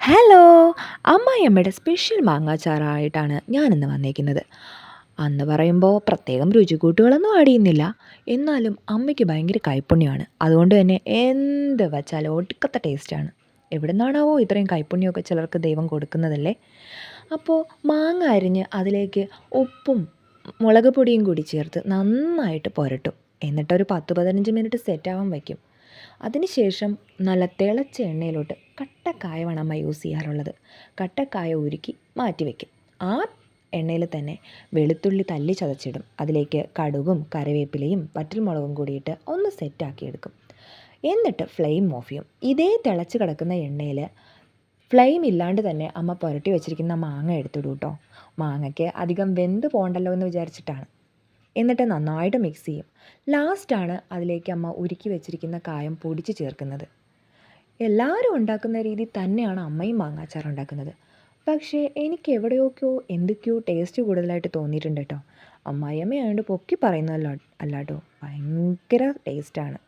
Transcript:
Hello! അമ്മായിയമ്മയുടെ special മാങ്ങാച്ചാറായിട്ടാണ് ഞാനിന്ന് വന്നേക്കുന്നത്. അന്ന് പറയുമ്പോൾ പ്രത്യേകം രുചിക്കൂട്ടുകളൊന്നും ആഡ് ചെയ്യുന്നില്ല. എന്നാലും അമ്മയ്ക്ക് ഭയങ്കര കൈപ്പുണ്യമാണ്. അതുകൊണ്ട് തന്നെ എന്ത് വച്ചാലും ഒടുക്കത്തെ ടേസ്റ്റാണ്. എവിടുന്നാണാവോ ഇത്രയും കൈപ്പുണ്യമൊക്കെ ചിലർക്ക് ദൈവം കൊടുക്കുന്നതല്ലേ. അപ്പോൾ മാങ്ങ അരിഞ്ഞ് അതിലേക്ക് ഉപ്പും മുളക് പൊടിയും കൂടി ചേർത്ത് നന്നായിട്ട് പുരട്ടും. എന്നിട്ടൊരു 10, 15 മിനിറ്റ് സെറ്റാവാൻ വയ്ക്കും. അതിനുശേഷം നല്ല തിളച്ച എണ്ണയിലോട്ട് കട്ടക്കായമാണ് അമ്മ യൂസ് ചെയ്യാറുള്ളത്. കട്ടക്കായ ഉരുക്കി മാറ്റി വയ്ക്കും. ആ എണ്ണയിൽ തന്നെ വെളുത്തുള്ളി തല്ലി ചതച്ചിടും. അതിലേക്ക് കടുകും കറിവേപ്പിലയും വറ്റൽമുളകും കൂടിയിട്ട് ഒന്ന് സെറ്റാക്കിയെടുക്കും. എന്നിട്ട് ഫ്ലെയിം ഓഫ് ചെയ്യും. ഇതേ തിളച്ച് കിടക്കുന്ന എണ്ണയിൽ ഫ്ലെയിം ഇല്ലാണ്ട് തന്നെ അമ്മ പുരട്ടി വെച്ചിരിക്കുന്ന മാങ്ങ എടുത്തിടും കേട്ടോ. മാങ്ങയ്ക്ക് അധികം വെന്ത് പോകണ്ടല്ലോ എന്ന് വിചാരിച്ചിട്ടാണ്. എന്നിട്ട് നന്നായിട്ട് മിക്സ് ചെയ്യും. ലാസ്റ്റാണ് അതിലേക്ക് അമ്മ ഉരുക്കി വെച്ചിരിക്കുന്ന കായം പൊടിച്ച് ചേർക്കുന്നത്. എല്ലാവരും ഉണ്ടാക്കുന്ന രീതി തന്നെയാണ് അമ്മയും മാങ്ങാച്ചാർ ഉണ്ടാക്കുന്നത്. പക്ഷേ എനിക്ക് എവിടെയൊക്കെയോ എന്തൊക്കെയോ ടേസ്റ്റ് കൂടുതലായിട്ട് തോന്നിയിട്ടുണ്ട് കേട്ടോ. അമ്മായിയമ്മയായതുകൊണ്ട് പൊക്കി പറയുന്നതല്ല അല്ലാട്ടോ, ഭയങ്കര ടേസ്റ്റാണ്.